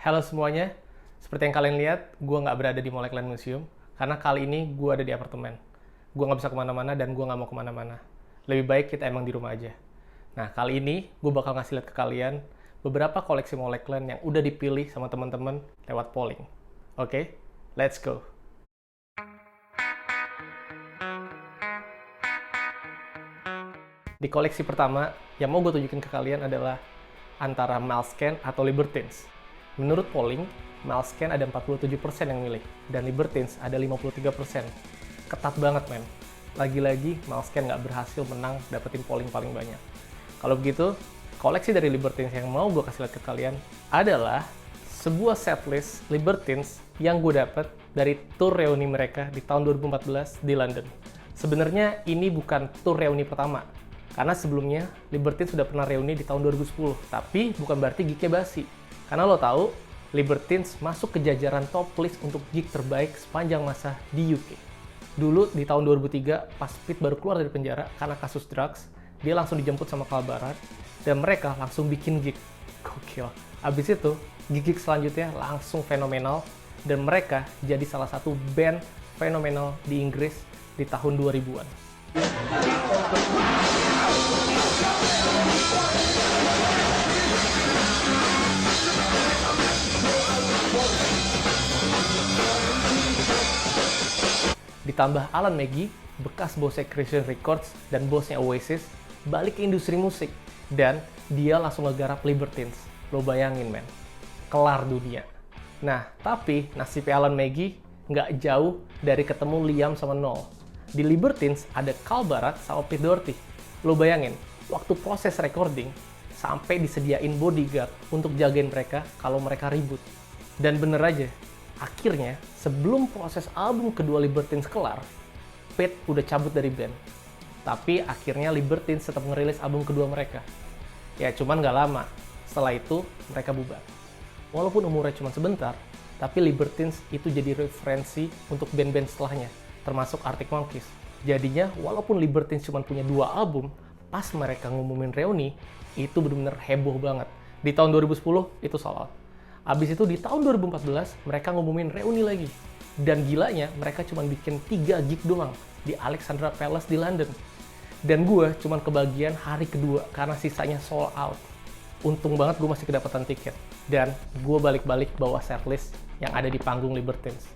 Halo semuanya, seperti yang kalian lihat, gue nggak berada di Molecular Museum, karena kali ini gue ada di apartemen. Gue nggak bisa kemana-mana dan gue nggak mau kemana-mana. Lebih baik kita emang di rumah aja. Nah, kali ini gue bakal ngasih lihat ke kalian beberapa koleksi Molecular yang udah dipilih sama teman-teman lewat polling. Oke, let's go! Di koleksi pertama, yang mau gue tunjukin ke kalian adalah antara Malscan atau Libertines. Menurut polling, Malscan ada 47% yang milih, dan Libertines ada 53%. Ketat banget, men. Lagi-lagi, Malscan nggak berhasil menang dapetin polling paling banyak. Kalau begitu, koleksi dari Libertines yang mau gue kasih lihat ke kalian adalah sebuah setlist Libertines yang gue dapet dari tour reuni mereka di tahun 2014 di London. Sebenarnya ini bukan tour reuni pertama, karena sebelumnya Libertines sudah pernah reuni di tahun 2010, tapi bukan berarti gignya basi. Karena lo tahu, Libertines masuk ke jajaran top list untuk gig terbaik sepanjang masa di UK. Dulu di tahun 2003, pas Pete baru keluar dari penjara karena kasus drugs, dia langsung dijemput sama Kalbarat, dan mereka langsung bikin gig. Gokil. Abis itu, gig selanjutnya langsung fenomenal, dan mereka jadi salah satu band fenomenal di Inggris di tahun 2000-an. Ditambah Alan Maggie, bekas bosnya Christian Records dan bosnya Oasis, balik ke industri musik. Dan dia langsung ngegarap Libertines. Lo bayangin, men. Kelar dunia. Nah, tapi nasibnya Alan Maggie nggak jauh dari ketemu Liam sama Noel. Di Libertines ada Kalbarat sama Pete Doherty. Lo bayangin, waktu proses recording, sampai disediain bodyguard untuk jagain mereka kalau mereka ribut. Dan bener aja, akhirnya, sebelum proses album kedua Libertines kelar, Pete udah cabut dari band. Tapi akhirnya Libertines tetap ngerilis album kedua mereka. Ya, cuman nggak lama. Setelah itu, mereka bubar. Walaupun umurnya cuma sebentar, tapi Libertines itu jadi referensi untuk band-band setelahnya, termasuk Arctic Monkeys. Jadinya, walaupun Libertines cuma punya 2 album, pas mereka ngumumin reuni, itu bener-bener heboh banget. Di tahun 2010, itu sold out. Abis itu di tahun 2014, mereka ngumumin reuni lagi. Dan gilanya, mereka cuma bikin 3 gig doang di Alexandra Palace di London. Dan gue cuma kebagian hari kedua karena sisanya sold out. Untung banget gue masih kedapatan tiket. Dan gue balik-balik bawa setlist yang ada di panggung Libertines.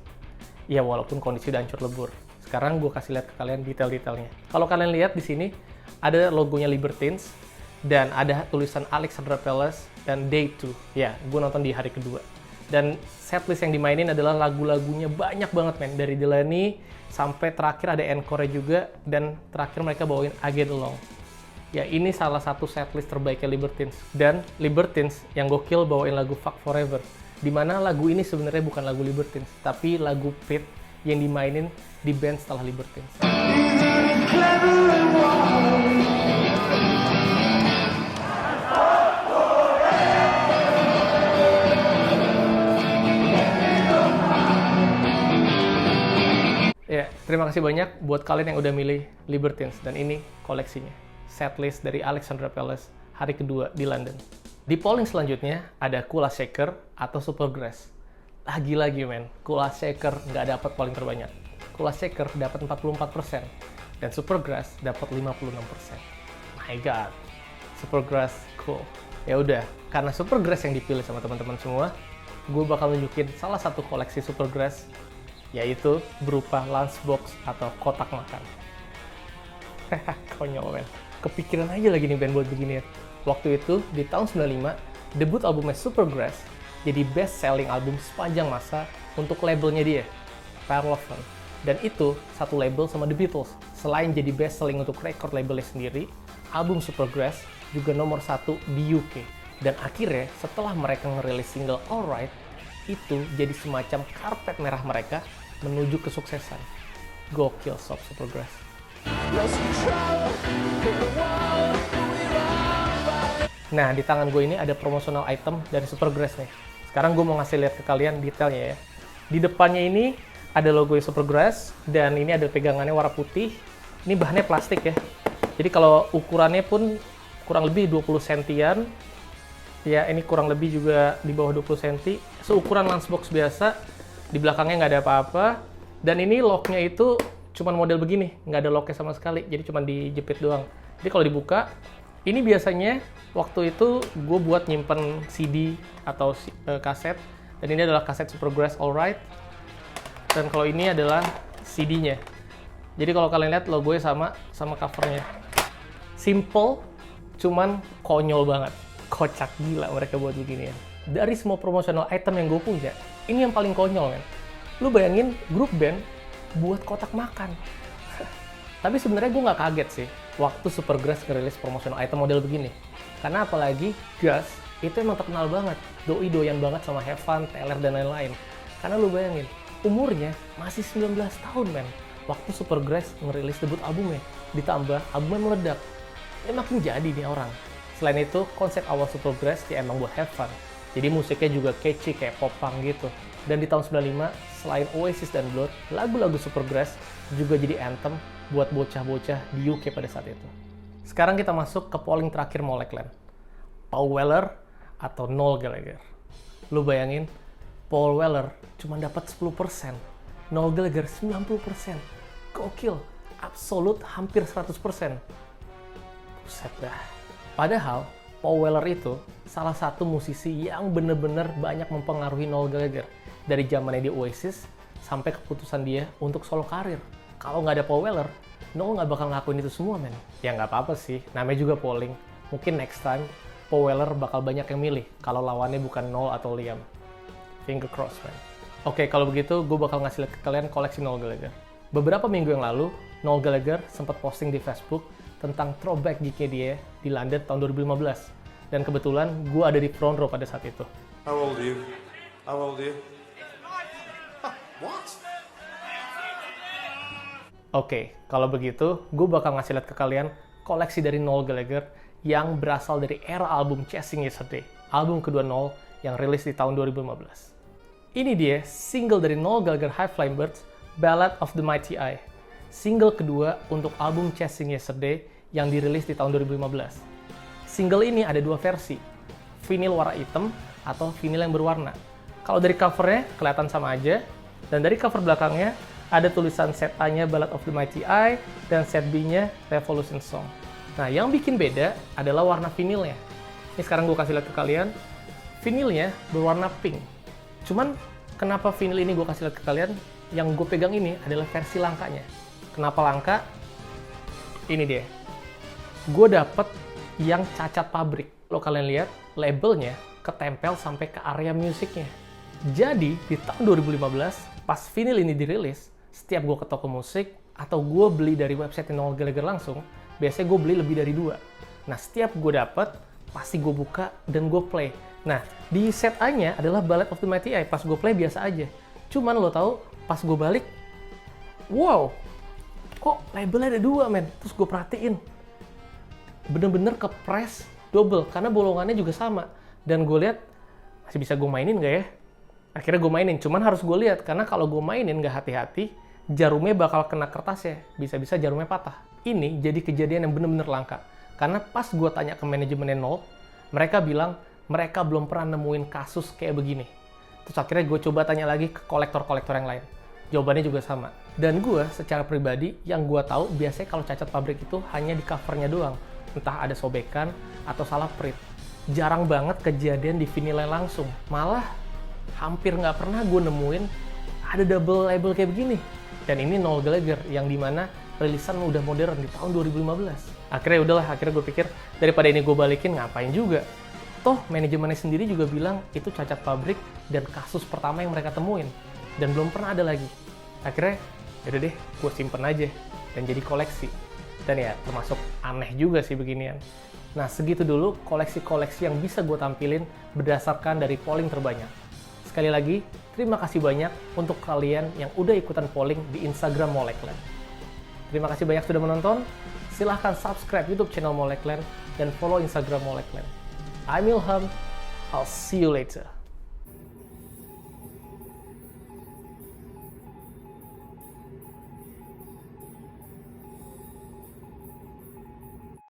Ya walaupun kondisi udah hancur lebur. Sekarang gue kasih lihat ke kalian detail-detailnya. Kalau kalian lihat di sini, ada logonya Libertines, dan ada tulisan Alexandra Palace dan Day 2. Ya, gue nonton di hari kedua. Dan setlist yang dimainin adalah lagu-lagunya banyak banget, men. Dari Delaney sampai terakhir ada encore juga, dan terakhir mereka bawain I Get Along. Ya, ini salah satu setlist terbaiknya Libertines. Dan Libertines yang gokil bawain lagu Fuck Forever. Dimana lagu ini sebenarnya bukan lagu Libertines, tapi lagu Pete yang dimainin di band setelah Libertines. Ya, terima kasih banyak buat kalian yang udah milih Libertines, dan ini koleksinya. Setlist dari Alexandra Palace hari kedua di London. Di polling selanjutnya ada Kula Shaker atau Supergrass. Lagi-lagi, men, Kula Shaker nggak dapat polling terbanyak. Kula Shaker dapat 44%, dan Supergrass dapat 56%. My God, Supergrass cool. Ya udah, karena Supergrass yang dipilih sama teman-teman semua, gue bakal nunjukin salah satu koleksi Supergrass, yaitu berupa lunchbox atau kotak makan. Konyol, men. Kepikiran aja lagi nih band buat beginian. Waktu itu, di tahun 95, debut albumnya Supergrass jadi best selling album sepanjang masa untuk labelnya dia, Parlophone. Dan itu satu label sama The Beatles. Selain jadi best selling untuk record labelnya sendiri, album Supergrass juga nomor 1 di UK. Dan akhirnya, setelah mereka ngerilis single Alright, itu jadi semacam karpet merah mereka menuju kesuksesan. Gokil sob Supergrass. Nah, di tangan gue ini ada promotional item dari Supergrass nih. Sekarang gue mau ngasih lihat ke kalian detailnya ya. Di depannya ini ada logo Supergrass, dan ini ada pegangannya warna putih. Ini bahannya plastik ya. Jadi kalau ukurannya pun kurang lebih 20 sentian. Ya, ini kurang lebih juga di bawah 20 cm. Seukuran lunchbox biasa, di belakangnya nggak ada apa-apa. Dan ini locknya itu cuman model begini, nggak ada locknya sama sekali, jadi cuma dijepit doang. Jadi kalau dibuka, ini biasanya waktu itu gue buat nyimpen CD atau kaset. Dan ini adalah kaset Supergrass Alright. Dan kalau ini adalah CD-nya. Jadi kalau kalian lihat logonya sama covernya. Simple, cuman konyol banget. Kocak gila mereka buat begini ya. Dari semua promotional item yang gue punya, ini yang paling konyol kan. Lu bayangin grup band buat kotak makan. Tapi sebenarnya gue nggak kaget sih waktu Supergrass ngerilis promotional item model begini. Karena apalagi Gus itu emang terkenal banget, doi doyan banget sama Have Fun, Teller, dan lain-lain. Karena lu bayangin, umurnya masih 19 tahun men, waktu Supergrass ngerilis debut albumnya. Ditambah albumnya meledak. Ya makin jadi nih orang. Selain itu, konsep awal Supergrass ya emang buat have fun. Jadi musiknya juga catchy kayak pop punk gitu. Dan di tahun 95, selain Oasis dan Blood, lagu-lagu Supergrass juga jadi anthem buat bocah-bocah di UK pada saat itu. Sekarang kita masuk ke polling terakhir Molekland. Paul Weller atau Noel Gallagher. Lu bayangin, Paul Weller cuma dapat 10%, Noel Gallagher 90%. Gokil, absolut hampir 100%. Buset dah. Padahal, Paul Weller itu salah satu musisi yang bener-bener banyak mempengaruhi Noel Gallagher. Dari zamannya di Oasis, sampai keputusan dia untuk solo karir. Kalau nggak ada Paul Weller, Noel nggak bakal ngelakuin itu semua, men. Ya nggak apa-apa sih, namanya juga polling. Mungkin next time, Paul Weller bakal banyak yang milih kalau lawannya bukan Noel atau Liam. Finger crossed, man. Oke, kalau begitu, gue bakal ngasih lihat ke kalian koleksi Noel Gallagher. Beberapa minggu yang lalu, Noel Gallagher sempat posting di Facebook tentang throwback gig-nya dia di London tahun 2015. Dan kebetulan, gue ada di front row pada saat itu. How old are you? How old are you? What? Oke, kalau begitu, gue bakal ngasih lihat ke kalian koleksi dari Noel Gallagher yang berasal dari era album Chasing Yesterday, album kedua Noel yang rilis di tahun 2015. Ini dia single dari Noel Gallagher High Flying Birds, Ballad of the Mighty Eye. Single kedua untuk album Chasing Yesterday yang dirilis di tahun 2015. Single ini ada dua versi, vinyl warna hitam atau vinyl yang berwarna. Kalau dari covernya kelihatan sama aja, dan dari cover belakangnya ada tulisan set A-nya Ballad of the Mighty Eye dan set B-nya Revolution Song. Nah, yang bikin beda adalah warna vinilnya. Ini sekarang gue kasih lihat ke kalian. Vinilnya berwarna pink. Cuman, kenapa vinil ini gue kasih lihat ke kalian? Yang gue pegang ini adalah versi langkanya. Kenapa langka? Ini dia. Gue dapet yang cacat pabrik. Kalau kalian lihat, labelnya ketempel sampai ke area musiknya. Jadi, di tahun 2015, pas vinyl ini dirilis, setiap gue ke toko musik, atau gue beli dari website Noel Gallagher langsung, biasanya gue beli lebih dari 2. Nah, setiap gue dapet, pasti gue buka dan gue play. Nah, di set A-nya adalah Ballad of the Mighty Eye. Pas gue play biasa aja. Cuman lo tahu, pas gue balik, wow, kok labelnya ada 2, men? Terus gue perhatiin, bener-bener ke press double, karena bolongannya juga sama. Dan gue lihat, masih bisa gue mainin nggak ya? Akhirnya gue mainin, cuman harus gue lihat, karena kalau gue mainin nggak hati-hati, jarumnya bakal kena kertasnya, bisa-bisa jarumnya patah. Ini jadi kejadian yang bener-bener langka. Karena pas gue tanya ke manajemennya Noel, mereka bilang mereka belum pernah nemuin kasus kayak begini. Terus akhirnya gue coba tanya lagi ke kolektor-kolektor yang lain. Jawabannya juga sama. Dan gue secara pribadi, yang gue tahu biasanya kalau cacat pabrik itu hanya di covernya doang. Entah ada sobekan atau salah print. Jarang banget kejadian di vinilnya langsung. Malah hampir nggak pernah gue nemuin ada double label kayak begini. Dan ini Noel Gallagher yang dimana rilisan udah modern di tahun 2015. Akhirnya gue pikir daripada ini gue balikin ngapain juga. Toh manajemennya sendiri juga bilang itu cacat pabrik dan kasus pertama yang mereka temuin. Dan belum pernah ada lagi. Akhirnya yaudah deh gue simpen aja dan jadi koleksi. Dan ya termasuk aneh juga sih beginian. Nah segitu dulu koleksi-koleksi yang bisa gue tampilin berdasarkan dari polling terbanyak. Sekali lagi, terima kasih banyak untuk kalian yang udah ikutan polling di Instagram Molekland. Terima kasih banyak sudah menonton. Silahkan subscribe YouTube channel Molekland dan follow Instagram Molekland. I'm Ilham. I'll see you later.